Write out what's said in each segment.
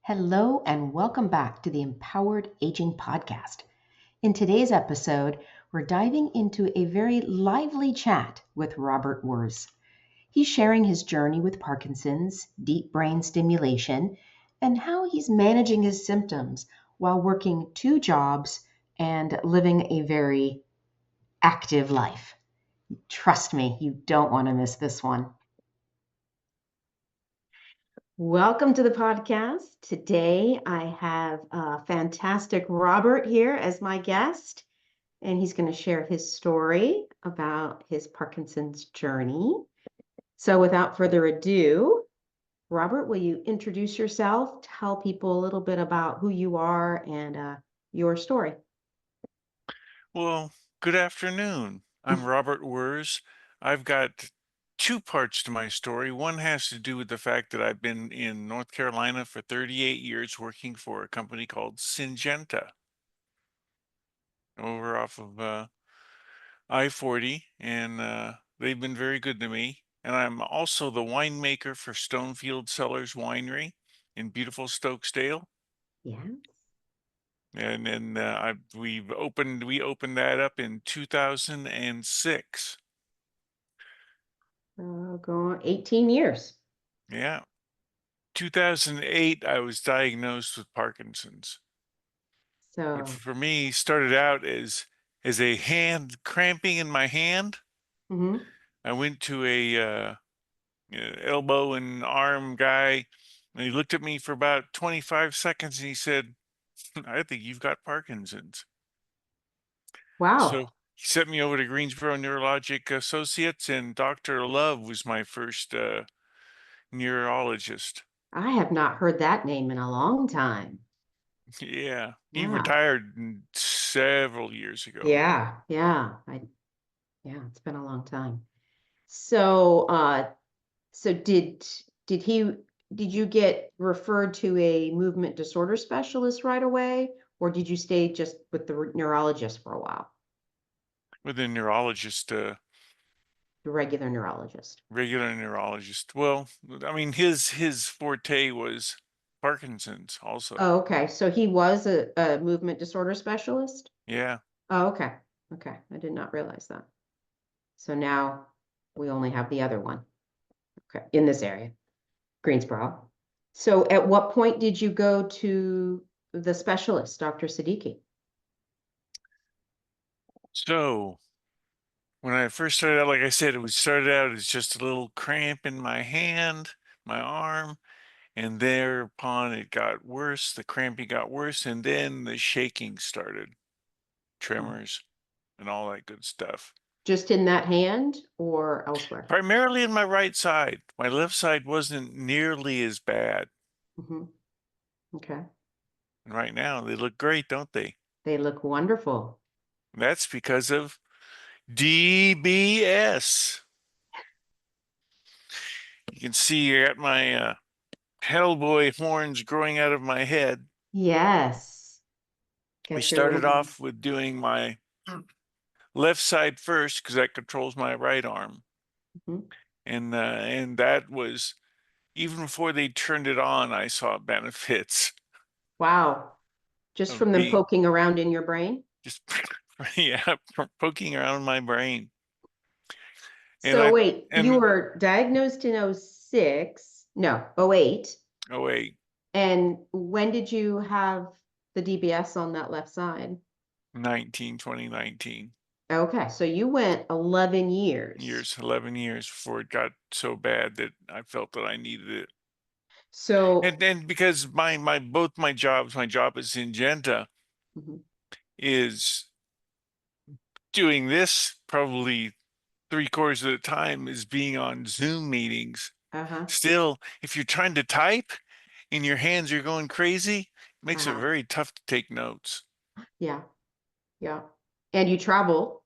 Hello and welcome back to the Empowered Aging Podcast. In today's episode, we're diving into a very lively chat with Robert Wurz. He's sharing his journey with Parkinson's, deep brain stimulation, and how he's managing his symptoms while working 2 jobs and living a very active life. Trust me, you don't want to miss this one. Welcome to the podcast. Today I have a fantastic Robert here as my guest, and he's going to share his story about his Parkinson's journey. So without further ado, Robert, will you introduce yourself, tell people a little bit about who you are and your story? Well, good afternoon. I'm Robert Wurz. I've got 2 parts to my story. One has to do with the fact that I've been in North Carolina for 38 years working for a company called Syngenta over off of I-40, and they've been very good to me. And I'm also the winemaker for Stonefield Cellars Winery in beautiful Stokesdale. Yeah. And then we opened that up in 2006. Going 18 years. Yeah. 2008, I was diagnosed with Parkinson's, which So, for me started out as a hand cramping in my hand. mhm. I went to a elbow and arm guy, and he looked at me for about 25 seconds, and he said, "I think you've got Parkinson's." So Wow. he sent me over to Greensboro Neurologic Associates, and Dr. Love was my first neurologist. I have not heard that name in a long time. Yeah, he Yeah. retired several years ago. Yeah. Yeah. Yeah, it's been a long time. So, so did you get referred to a movement disorder specialist right away, or did you stay just with the neurologist for a while, With a neurologist, the regular neurologist? regular neurologist. Well, I mean, his forte was Parkinson's also. Oh, okay. So he was a movement disorder specialist? Yeah. Oh, okay. Okay. I did not realize that. So now we only have the other one. Okay, in this area, Greensboro. So at what point did you go to the specialist, Dr. Siddiqui? So when I first started out, like I said, started out as just a little cramp in my hand, my arm, and thereupon it got worse. The cramping got worse, and then the shaking started, Oh, tremors, and all that good stuff. just in that hand or elsewhere? Primarily in my right side. My left side wasn't nearly as bad. Hmm. Okay. And right now, they look great, don't they? They look wonderful. That's because of DBS. You can see I got my Hellboy horns growing out of my head. Yes. We Get your started off with doing my left side first because that controls my right arm. Mhm. And that was, even before they turned it on, I saw benefits Wow. Just of from them being poking around in your brain? just, yeah, poking around my brain. And So wait, you and were diagnosed in '06, no, '08. oh wait, And when did you have the DBS on that left side? 2019 Okay, so you went 11 years. years, 11 years before it got so bad that I felt that I needed it. So, And then because both my jobs, my job at Syngenta mhm, is doing this probably 3/4 of the time is being on Zoom meetings. uh-huh, Still, if you're trying to type and your hands are going crazy, it makes it uh-huh, very tough to take notes. yeah, yeah. And you travel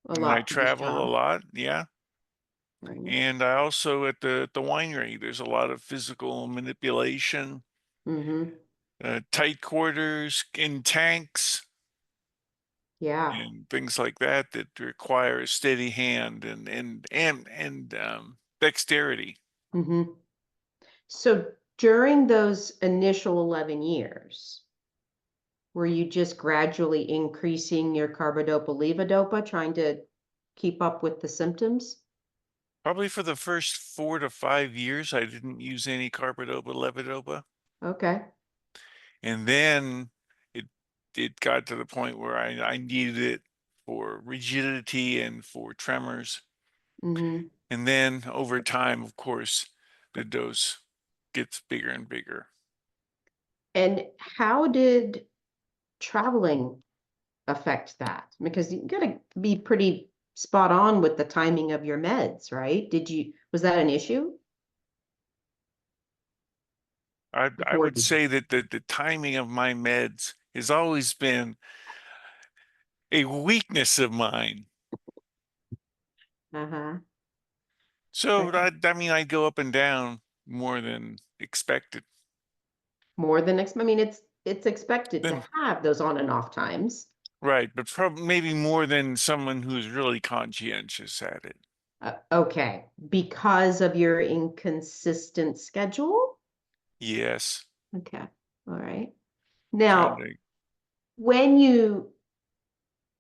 a And I lot for this travel a job. lot, yeah. Right. And I also at the winery, there's a lot of physical manipulation, Mm-hmm. tight quarters in tanks, Yeah. and things like that that require a steady hand and dexterity. Mm-hmm. So During those initial 11 years, were you just gradually increasing your carbidopa levodopa, trying to keep up with the symptoms? Probably for the first 4 to 5 years, I didn't use any carbidopa levodopa. Okay. And then it it got to the point where I needed it for rigidity and for tremors. Mm-hmm. And then over time, of course, the dose gets bigger and bigger. And how did traveling affect that? Because you got to be pretty spot on with the timing of your meds, right? Was that an issue I before? would say that the timing of my meds has always been a weakness of mine. Uh-huh. So Okay. I mean, I go up and down more than expected. More than I mean, it's expected to Then have those on and off times. right, but probably maybe more than someone who's really conscientious at it. Okay, because of your inconsistent schedule? Yes, Okay, all right. kind Now, of. when you,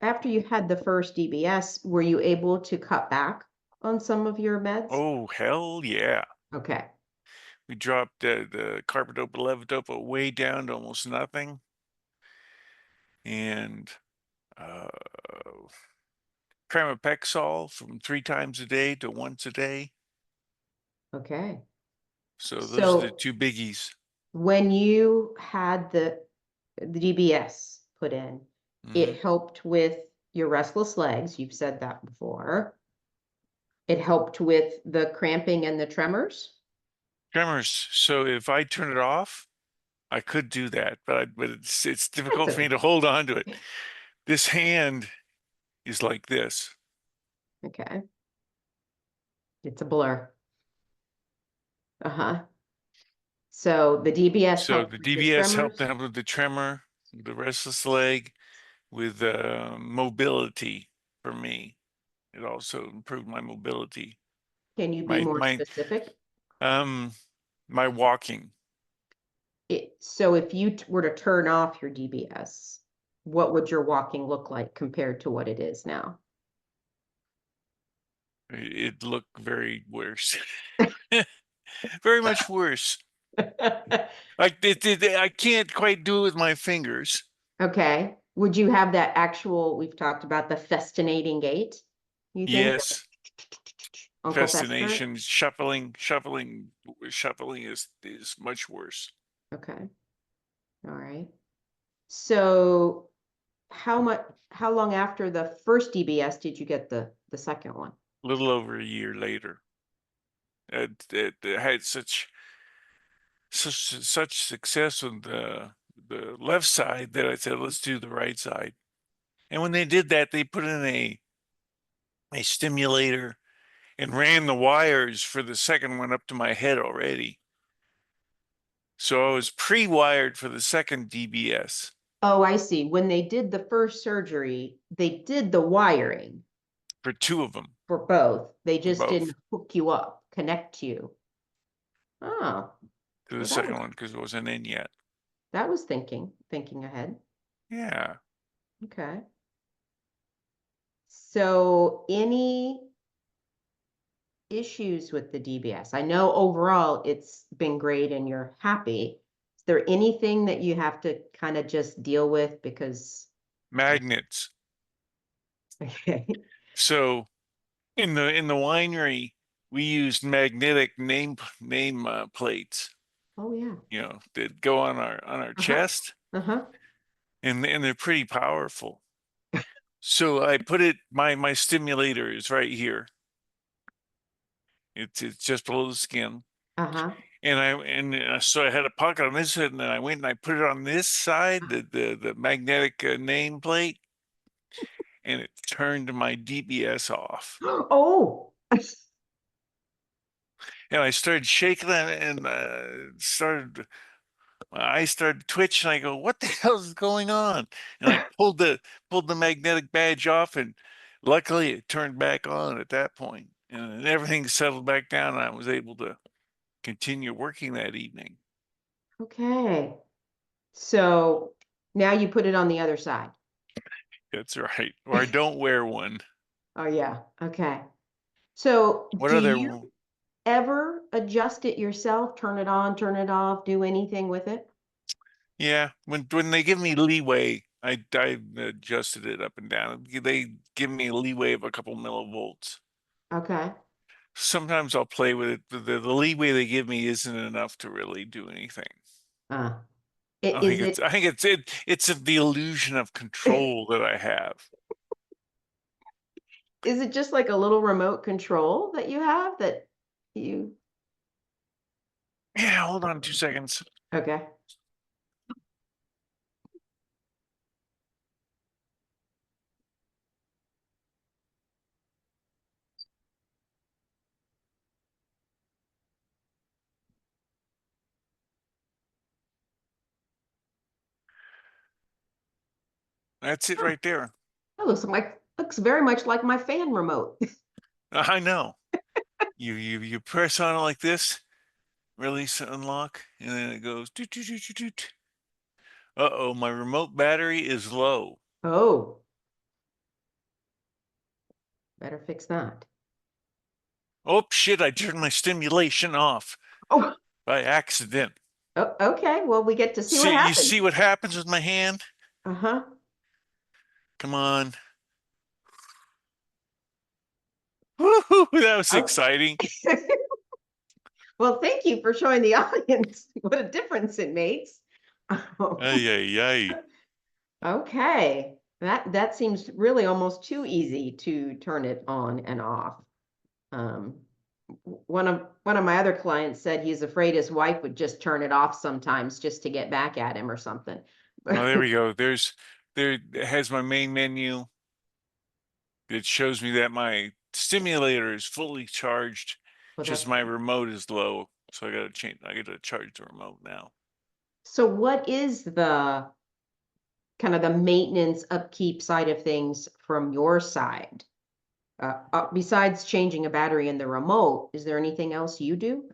after you had the first DBS, were you able to cut back on some of your meds? Oh, hell yeah. Okay, We dropped the carbidopa levodopa way down to almost nothing. And uh, pramipexole from 3 times a day to once a day. okay. So those are the So two biggies. when you had the DBS put in, Hmm. it helped with your restless legs. You've said that before. It helped with the cramping and the tremors. Tremors. So if I turn it off, I could do that, but it's That's difficult for me okay. to hold on to it. This hand is like this. Okay. It's a blur. Uh-huh. So the DBS So helped the with the DBS helped tremors. out with the tremor, the restless leg, with mobility for me. It also improved my mobility. Can you be My more my specific? um my walking. So if you were to turn off your DBS, what would your walking look like compared to what it is now? It looked very worse. Very much worse. I can't quite do it with my fingers. Okay. Would you have that actual, we've talked about the festinating gait, you think? Yes, Uncle Fester? fascination, shuffling is much worse. Okay. All right. So how long after the first DBS did you get the second one? A little over a year later, it had such success on the left side that I said, let's do the right side. And when they did that, they put in a stimulator and ran the wires for the second one up to my head already. So I was pre-wired for the second DBS Oh, I see. When they did the first surgery, they did the wiring for 2 of them, for both. They for just both, didn't hook you up, connect you. Oh, to the well, second one because it wasn't in yet. that was thinking ahead. Yeah. Okay. So any issues with the DBS? I know overall it's been great and you're happy. Is there anything that you have to kind of just deal with because Magnets. okay. So in the winery, we used magnetic name plates, Oh yeah. that go on our Uh-huh. chest, Uh-huh. and they're pretty powerful. So I put it my stimulator is right here. It's just below the skin. Uh-huh. So I had a pocket on this side, and then I went and I put it on this side, the magnetic name plate, and it turned my DBS off. Oh, And I started shaking it and my eyes started twitching. I go, "What the hell is going on?" And I pulled the magnetic badge off, and luckily it turned back on at that point, and then everything settled back down, and I was able to continue working that evening. Okay. So now you put it on the other side. That's right. Or I don't wear one. Oh, yeah. Okay. So What do other? you ever adjust it yourself? Turn it on, turn it off, do anything with it? Yeah, when they give me leeway, I adjusted it up and down. They give me a leeway of a couple millivolts. Okay. Sometimes I'll play with it. The leeway they give me isn't enough to really do anything. Uh, I think is it's it I think it's the illusion of control that I have. is it just like a little remote control that you have that you Yeah, hold on 2 seconds. okay. That's it right there. That looks very much like my fan remote. I know. You press on it like this, release unlock, and then it goes doot, doot, doot, doot, doot. Uh-oh, my remote battery is low. Oh, better fix that. Oh shit, I turned my stimulation off Oh, by accident. okay. Well, we get to see what You happens. see what happens with my hand? Uh-huh. Come on. Woohoo, that was Oh. exciting. Well, thank you for showing the audience what a difference it makes. Ay, ay, ay. Okay. That seems really almost too easy to turn it on and off. Um, one of my other clients said he's afraid his wife would just turn it off sometimes just to get back at him or something. Well, there we go. There it has my main menu. It shows me that my stimulator is fully charged, Well, just that's my remote is low. So I gotta charge the remote now. so what is the kind of the maintenance upkeep side of things from your side? Besides changing a battery in the remote, is there anything else you do?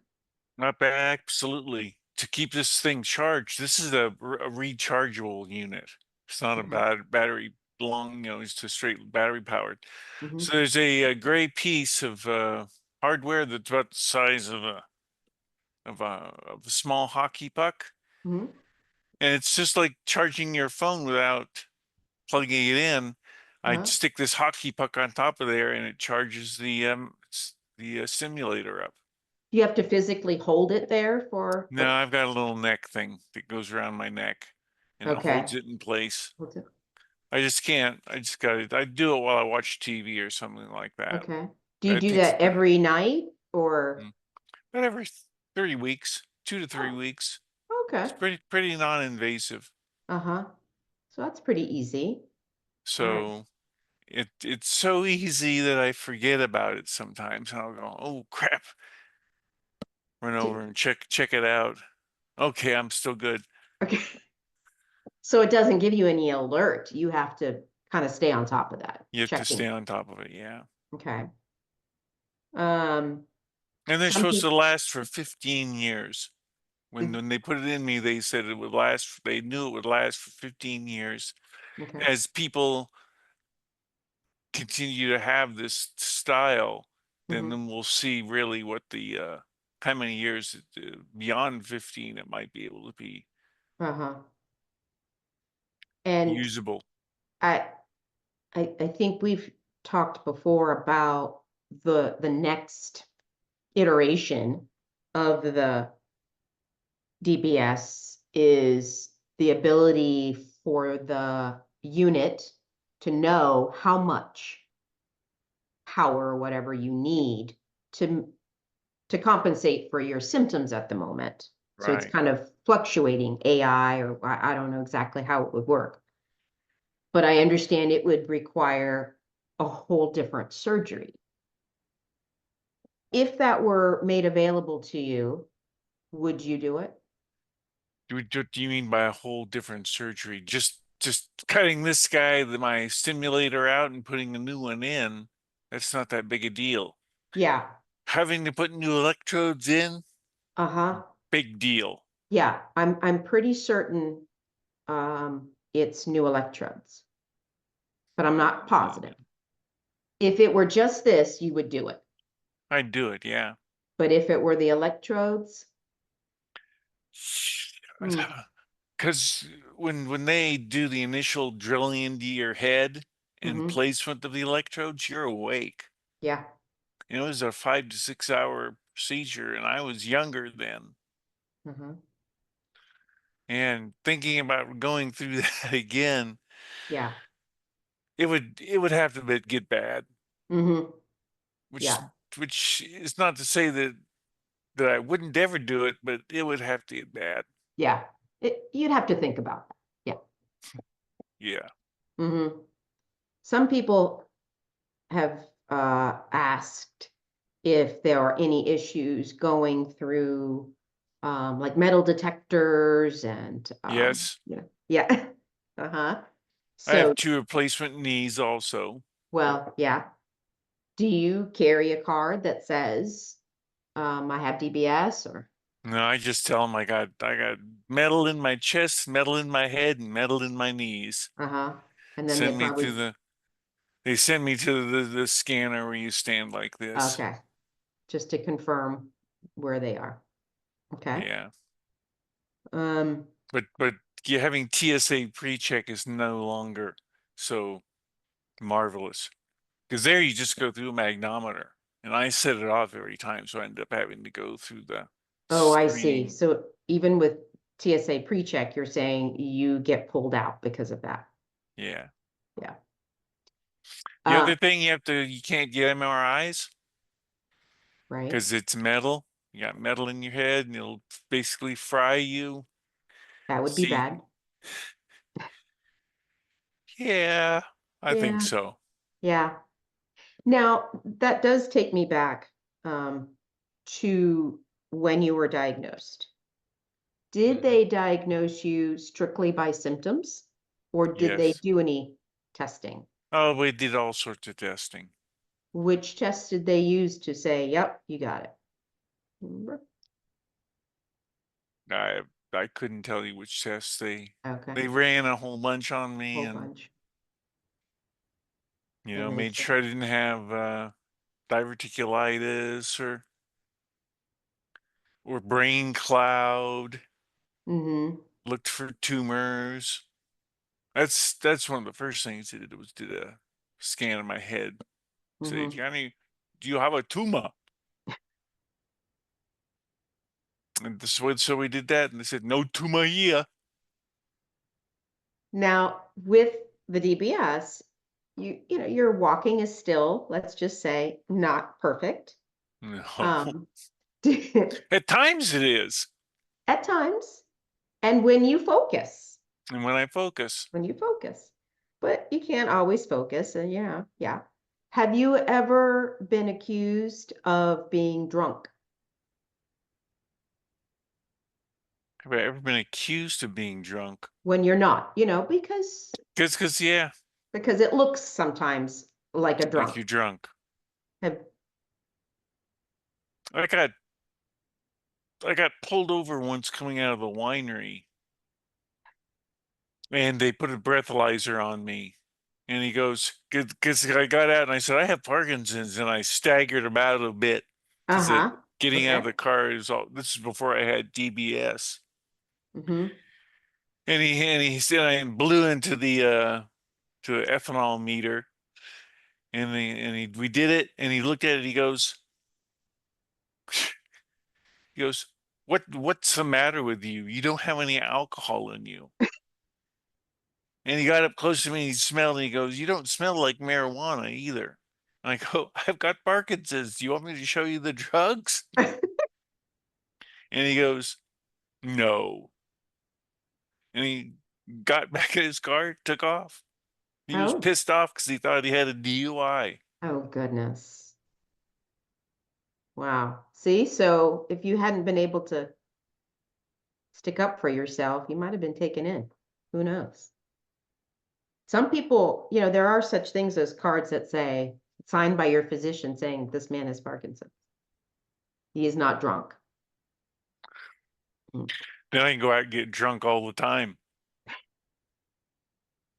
Not bad, absolutely. To keep this thing charged, this is a rechargeable unit. It's not a Mhm. battery long, it's just straight battery powered. Mhm. So there's a gray piece of hardware that's about the size of a small hockey puck, Mhm. and it's just like charging your phone without plugging it in. I Uh-huh. stick this hockey puck on top of there, and it charges the stimulator up. Do you have to physically hold it there for No, I've got a little neck thing that goes around my neck, and it okay. holds it in place. Hold it- I just can't. I just got it. I do it while I watch TV or something like that. Okay. Do you It do takes that time. every night or But every 30 weeks, 2 to 3 oh, weeks. okay. It's pretty non-invasive. Uh-huh. So that's pretty easy. All right. So it's so easy that I forget about it sometimes, and I'll go, "Oh crap!" Run over Do- and check it out. Okay, I'm still good. okay. So it doesn't give you any alert. You have to kind of stay on top of that, You have to stay checking. on top of it, yeah. Okay. Um, And they're some supposed to people, last for 15 years. When they put it in me, they said it would last. They knew it would last for 15 years. okay. As people continue to have this style, Hmm. then we'll see really what the how many years beyond 15 it might be able to be Uh-huh. And usable. I, I think we've talked before about the next iteration of the DBS is the ability for the unit to know how much power or whatever you need to to compensate for your symptoms at the moment. So it's Right. kind of fluctuating AI, or I don't know exactly how it would work, but I understand it would require a whole different surgery. If that were made available to you, would you do it? What do you mean by a whole different surgery? Just cutting this guy, my stimulator out and putting a new one in. That's not that big a deal. Yeah. Having to put new electrodes in, Uh-huh. big deal. Yeah, I'm pretty certain it's new electrodes, but I'm not positive. If it were just this, you would do it. I'd do it, yeah. But if it were the electrodes, hmm, Because when they do the initial drilling into your head and mhm, placement of the electrodes, you're awake. yeah, It was a 5 to 6 hour procedure, and I was younger then. mhm, And thinking about going through that again, yeah, it would have to get bad. mhm, Which yeah, which is not to say that I wouldn't ever do it, but it would have to get bad. yeah. You'd have to think about that. Yeah. Yeah. Mhm. Some people have asked if there are any issues going through like metal detectors and Yes. yeah. Uh-huh. I So, have 2 replacement knees also. well, yeah. Do you carry a card that says I have DBS or No, I just tell them I got metal in my chest, metal in my head, and metal in my knees. uh-huh. And then they Send me probably to they send me to the scanner where you stand like this. okay, just to confirm where they are. Okay. Yeah. Um, But having TSA pre-check is no longer so marvelous. Because there you just go through a magnometer. And I set it off every time, so I end up having to go through the oh, I see. screening. So even with TSA pre-check, you're saying you get pulled out because of that. Yeah. Yeah. The other Uh, thing you can't get MRIs right. because it's metal. You got metal in your head and it'll basically fry you. That would be See, bad. yeah, I think Yeah. so. Yeah. Now, that does take me back to when you were diagnosed. Did Hmm. they diagnose you strictly by symptoms, or did they Yes. do any testing? Oh, we did all sorts of testing. Which tests did they use to say, yep, you got it? Remember? I I couldn't tell you which tests Okay, they ran a whole bunch on me whole and bunch. And they made said, sure I didn't have diverticulitis or brain cloud. mm-hmm, Looked for tumors. That's one of the first things they did was did a scan of my head. Say, mm-hmm. Johnny, do you have a tumor? And so we did that, and they said no tumor here. Now, with the DBS, your walking is still, let's just say, not perfect. No, Um, at times it is, at times, and and when I focus, when you focus, but you can't always focus. And yeah. Have you ever been accused of being drunk have I ever been accused of being drunk? when you're not? Because yeah, Because it looks sometimes like a like drunk. you're drunk. Have, I got I got pulled over once coming out of the winery, and they put a breathalyzer on me. And he goes, because I got out and I said, I have Parkinson's. And I staggered about a bit because uh-huh. getting out of Okay. the car is all, this is before I had DBS. Mm-hmm. And he said, I blew into to the ethanol meter. We did it. And he looked at it. He goes, what's the matter with you? You don't have any alcohol in you. And he got up close to me and he smelled and he goes, you don't smell like marijuana either. And I go, I've got Parkinson's. Do you want me to show you the drugs? And he goes, no. And he got back in his car, took off. He was Oh, pissed off because he thought he had a DUI. oh goodness. Wow. See, so if you hadn't been able to stick up for yourself, you might have been taken in. Who knows? Some people, there are such things as cards that say, signed by your physician saying this man has Parkinson's. He is not drunk. Mm. Then I can go out and get drunk all the time.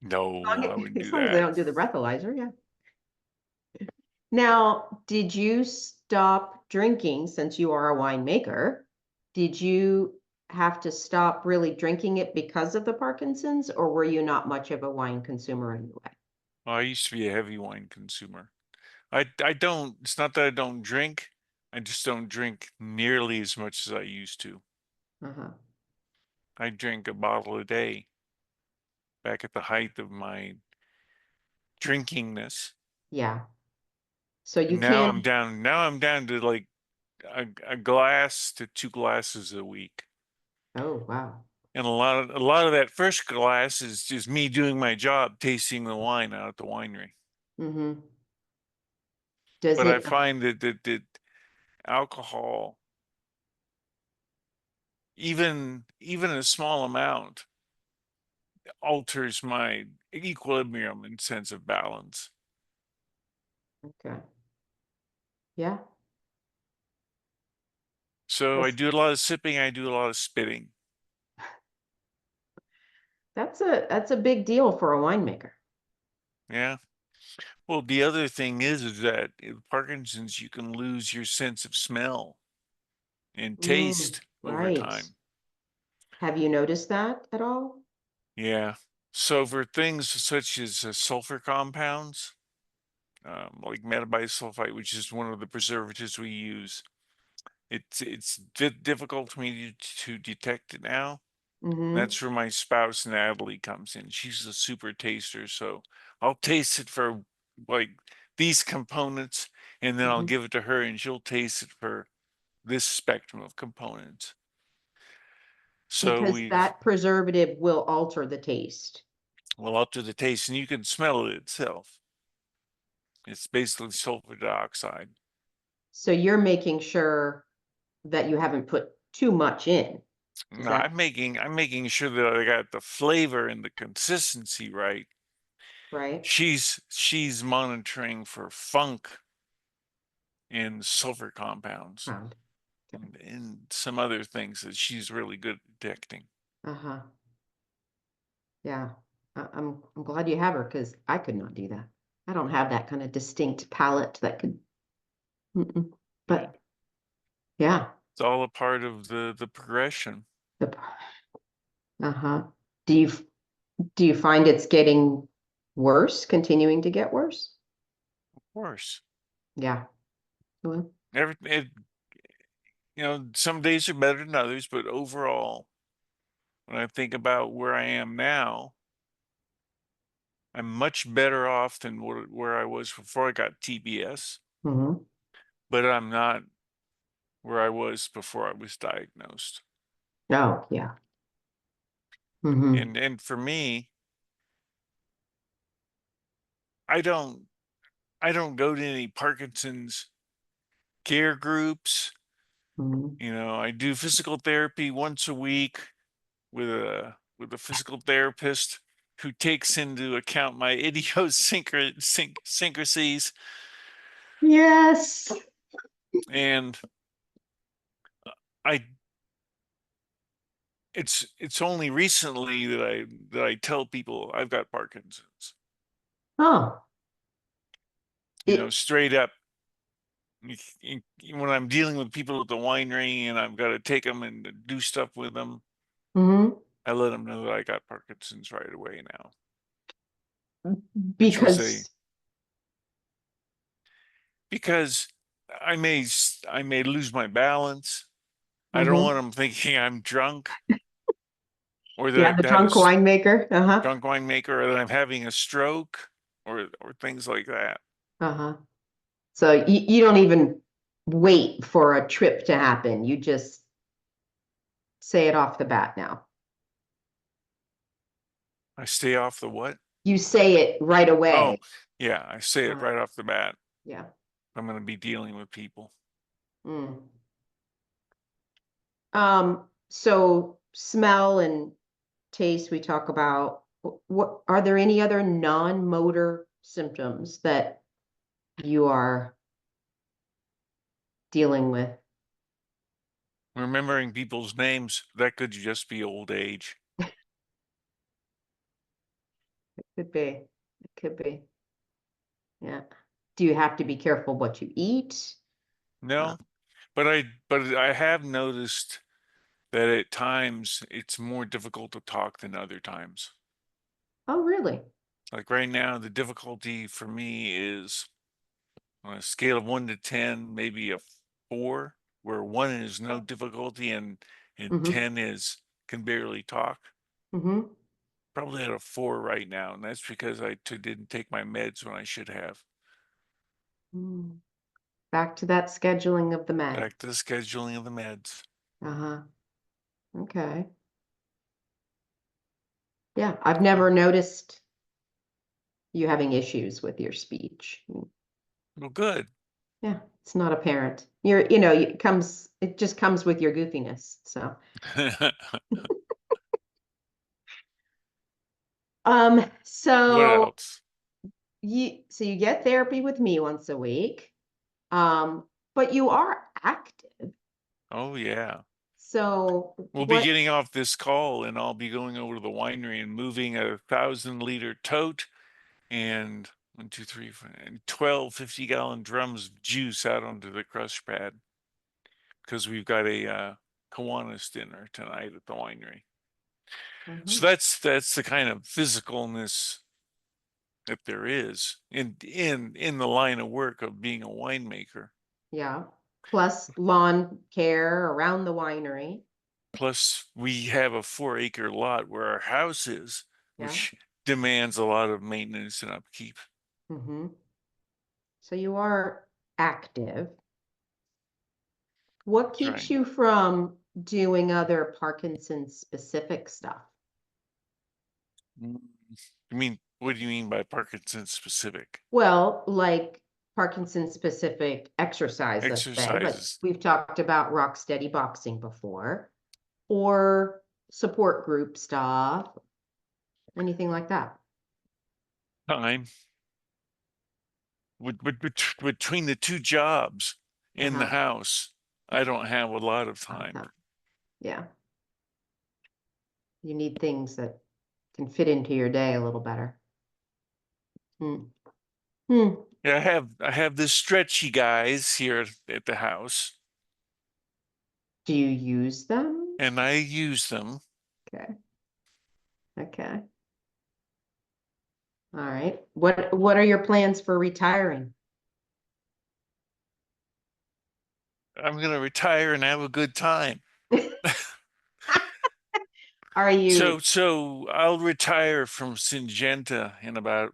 No, I wouldn't As do long as they that. don't do the breathalyzer, yeah. Now, did you stop drinking since you are a winemaker? Did you have to stop really drinking it because of the Parkinson's, or were you not much of a wine consumer anyway? Well, I used to be a heavy wine consumer. I don't, it's not that I don't drink. I just don't drink nearly as much as I used to. Uh-huh. I drink a bottle a day back at the height of my drinkingness. Yeah. So you And can, now I'm down to like a glass to 2 glasses a week. oh, wow. And a lot of that first glass is just me doing my job, tasting the wine out at the winery. Mm-hmm. Does But I it, find that alcohol, even a small amount, alters my equilibrium and sense of balance. okay. Yeah. So I That's do a lot of sipping, I do a lot of spitting. that's a big deal for a winemaker. Yeah. Well, the other thing is that in Parkinson's, you can lose your sense of smell and taste over Right. time. Have you noticed that at all? Yeah. So for things such as sulfur compounds, like metabisulfite, which is one of the preservatives we use, it's difficult for me to detect it now. Mm-hmm. That's where my spouse Natalie comes in. She's a super taster, so I'll taste it for like these components, and then I'll Mm-hmm. give it to her, and she'll taste it for this spectrum of components. So Because we've that preservative will alter the taste. well up to the taste, and you can smell it itself. It's basically sulfur dioxide. So you're making sure that you haven't put too much in. Is No, that I'm making sure that I got the flavor and the consistency right. right? She's monitoring for funk and sulfur compounds Found. Okay. and some other things that she's really good at detecting. Uh-huh. Yeah. I'm glad you have her because I could not do that. I don't have that kind of distinct palate that could. Mm-mm. Yeah. But yeah. It's all a part of the progression, The, uh-huh. Do you do you find it's getting worse, continuing to get worse? of course. Yeah. Well, Every it, some days are better than others, but overall, when I think about where I am now, I'm much better off than where I was before I got TBS, mhm. but I'm not where I was before I was diagnosed. Oh, yeah. Hmm. And for me, I don't I don't go to any Parkinson's care groups. Hmm. I do physical therapy once a week with a physical therapist who takes into account my idiosyncrasies. Yes. And I it's only recently that I tell people I've got Parkinson's. Oh, it. Straight up. When I'm dealing with people at the winery and I've got to take them and do stuff with them, Mhm. I let them know that I got Parkinson's right away now, which was a Because because I may lose my balance. I don't mhm. want them thinking I'm drunk or that Yeah, I've the had a drunk winemaker. Uh-huh. drunk winemaker or that I'm having a stroke or things like that. Uh-huh. So you don't even wait for a trip to happen. You just say it off the bat now. I stay off the what? You say it right Oh, away. yeah, I say it Uh, right off the bat. yeah. I'm going to be dealing with people. Mm. So smell and taste we talk about. What are there any other non-motor symptoms that you are dealing with? remembering people's names, that could just be old age. It could be. It could be. Yeah. Do you have to be careful what you eat? No, but I have noticed that at times it's more difficult to talk than other times. Oh, really? Like right now, the difficulty for me is on a scale of 1 to 10, maybe a 4, where 1 is no difficulty and Mm-hmm. 10 is can barely talk. Mm-hmm. Probably at a 4 right now, and that's because I didn't take my meds when I should have. Mm. Back to that scheduling of the med. Back to the scheduling of the meds. Uh-huh. Okay. Yeah, I've never noticed you having issues with your speech. Well, good. Yeah, it's not apparent. It just comes with your goofiness. So, What so else? you get therapy with me once a week. But you are active. Oh, yeah. So We'll be what, getting off this call and I'll be going over to the winery and moving a 1,000-liter tote and 1, 2, 3, 4, and 12 50-gallon drums of juice out onto the crush pad because we've got a Kiwanis dinner tonight at the winery. Mhm. So that's the kind of physicalness that there is in the line of work of being a winemaker. Yeah. Plus lawn care around the winery. Plus, we have a 4-acre lot where our house is, Yeah. which demands a lot of maintenance and upkeep. Hmm. So you are active. What keeps Trying. you from doing other Parkinson specific stuff? Mm, I mean, what do you mean by Parkinson's specific? Well, like Parkinson specific exercise, let's say, like Exercises. we've talked about rock steady boxing before, or support group stuff, anything like that. Time. Between the 2 jobs in the Uh-huh. house, I don't have a lot of Lot of time. time. Yeah. You need things that can fit into your day a little better. Hmm. Hmm. Yeah, I have this stretchy guys here at the house, Do you use them? and I use them. Okay. Okay. All right. What are your plans for retiring? I'm gonna retire and have a good time. Are So you so I'll retire from Syngenta in about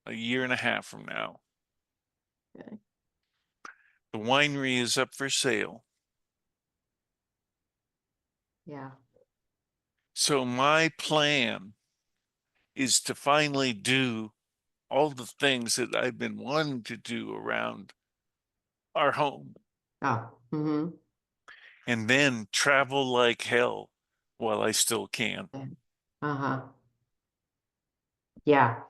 a year and a half from now. okay. The winery is up for sale. Yeah. So my plan is to finally do all the things that I've been wanting to do around our home Oh. Mm-hmm. and then travel like hell while I still can. Uh-huh. Yeah.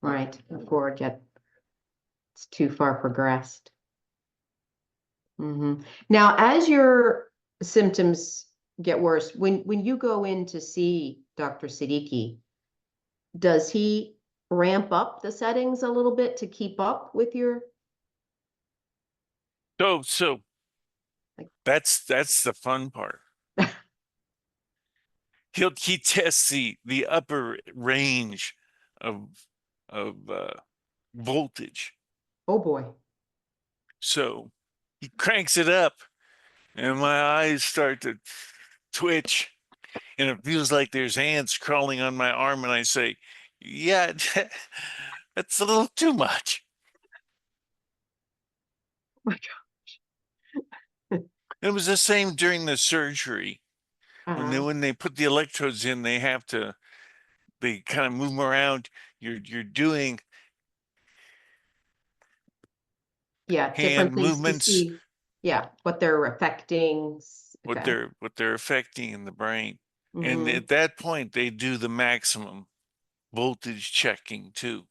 Right. Before it's too far progressed. Hmm. Now, as your symptoms get worse, when you go in to see Dr. Siddiqui, does he ramp up the settings a little bit to keep up with your So like that's the fun part. He tests the upper range of voltage. oh boy. So he cranks it up and my eyes start to twitch and it feels like there's ants crawling on my arm and I say, yeah, that's a little too much. Oh my God. It was the same during the surgery. When they Uh-huh. when they put the electrodes in, they kind of move them around. You're doing Yeah, different hand things to movements, see. Yeah, what they're affecting. Okay. what they're affecting in the brain. And Hmm. at that point, they do the maximum voltage checking too.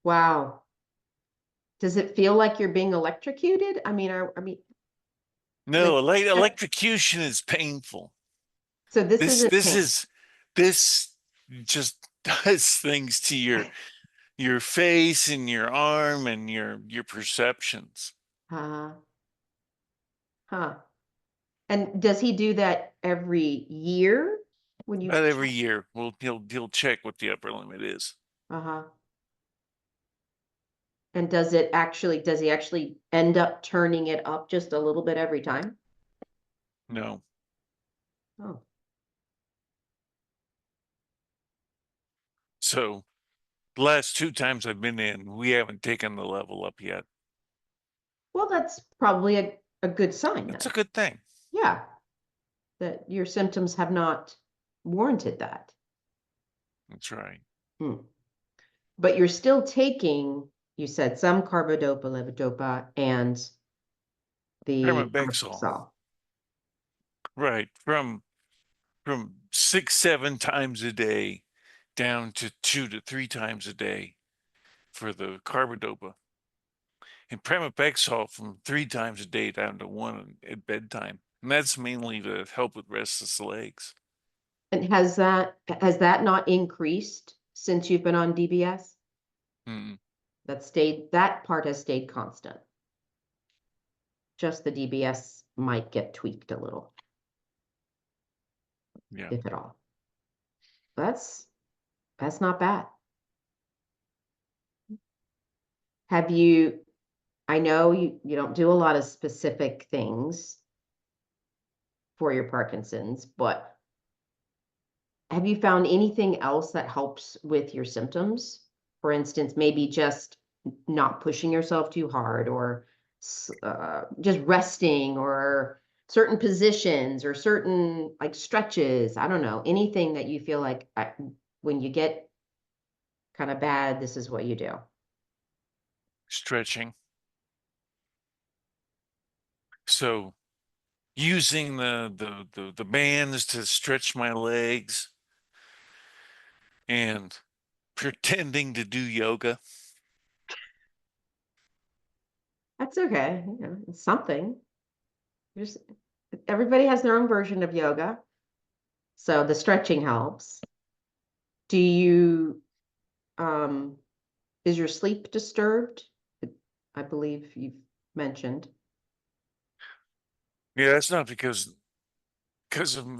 Wow. Does it feel like you're being electrocuted? I mean, No, electrocution is painful. So this This isn't this pain. is this just does things to your face and your arm and your perceptions. Uh, huh. And does he do that every year when you About every check? year, he'll check what the upper limit is. Uh-huh. And does he actually end up turning it up just a little bit every time? No. Oh, So the last two times I've been in, we haven't taken the level up yet. well, that's probably a good sign That's a then. good thing. Yeah, that your symptoms have not warranted that. That's right. Hmm. But you're still taking, you said some carbidopa, levodopa, and the Permabexol. Arpexol. Right. From 6-7 times a day down to 2 to 3 times a day for the carbidopa. And pramipexole from 3 times a day down to one at bedtime. And that's mainly to help with restless legs. And has that not increased since you've been on DBS? Mm, That part has stayed constant. Just the DBS might get tweaked a little, yeah. if at all. That's not bad. Have you, I know you don't do a lot of specific things for your Parkinson's, but have you found anything else that helps with your symptoms? For instance, maybe just not pushing yourself too hard, or just resting, or certain positions, or certain like stretches. I don't know, anything that you feel like when you get kind of bad, this is what you do. Stretching. So using the bands to stretch my legs and pretending to do yoga. That's okay. It's something. Just everybody has their own version of yoga. So the stretching helps. Do you is your sleep disturbed? I believe you've mentioned. Yeah, that's not because of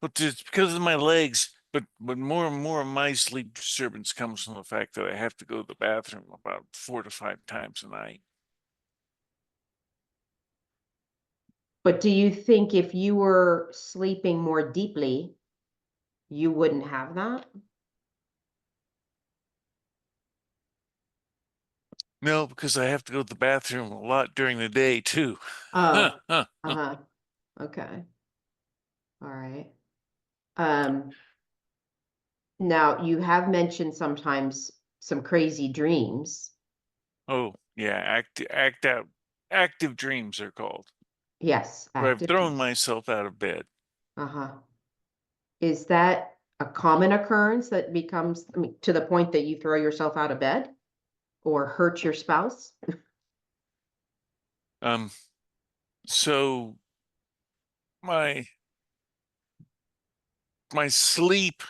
but it's because of my legs. But more and more of my sleep disturbance comes from the fact that I have to go to the bathroom about 4 to 5 times a night. But do you think if you were sleeping more deeply, you wouldn't have that? No, because I have to go to the bathroom a lot during the day too. Oh, uh-huh. Okay. All right. Um, Now you have mentioned sometimes some crazy dreams. Oh, yeah, act out. Active dreams are called. Yes, Where I've active thrown dreams. myself out of bed. Uh-huh. Is that a common occurrence that becomes, I mean, to the point that you throw yourself out of bed or hurt your spouse? Um, so my my sleep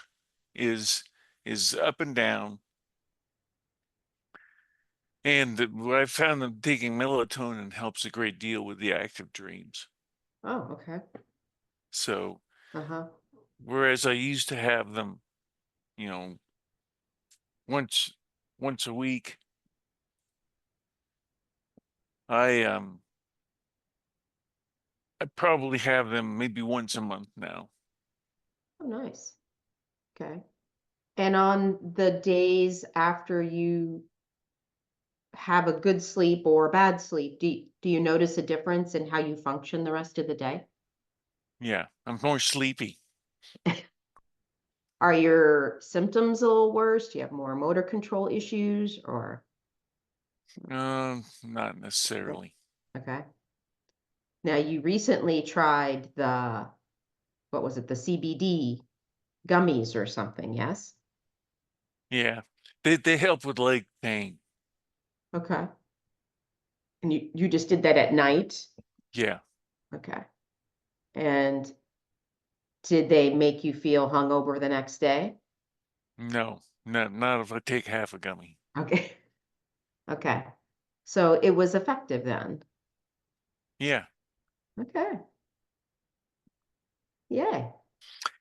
is is up and down, and what I found that taking melatonin helps a great deal with the active dreams. Oh, okay. So Uh-huh. whereas I used to have them, you know, once once a week, I I probably have them maybe once a month now. Oh, nice. Okay. And on the days after you have a good sleep or a bad sleep, do you notice a difference in how you function the rest of the day? Yeah, I'm more sleepy. Are your symptoms a little worse? Do you have more motor control issues or? Not Nope. necessarily. Okay. Now you recently tried what was it, the CBD gummies or something, yes? Yeah, they help with leg pain. Okay. And you just did that at night? Yeah. Okay. And did they make you feel hungover the next day? No, not if I take half a gummy. Okay. Okay. So it was effective then. Yeah. Okay. Yay.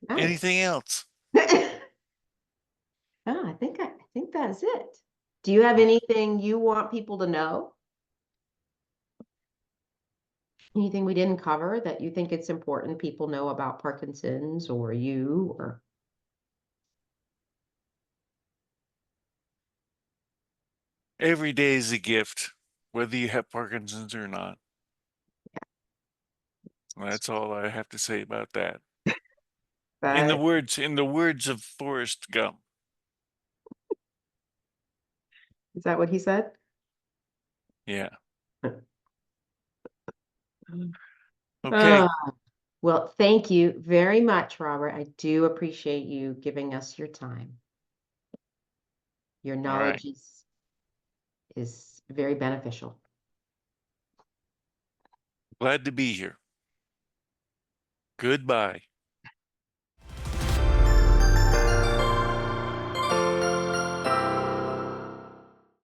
Nice. Anything else? Oh, I think that's it. Do you have Okay. anything you want people to know? Anything we didn't cover that you think it's important people know about Parkinson's or you or Every day is a gift, whether you have Parkinson's or not. That's all I have to say about that. that In the words of Forrest Gump. is that what he said? Yeah. Uh, Okay. well, thank you very much, Robert. I do appreciate you giving us your time. Your All right. knowledge is very beneficial. Glad to be here. Goodbye.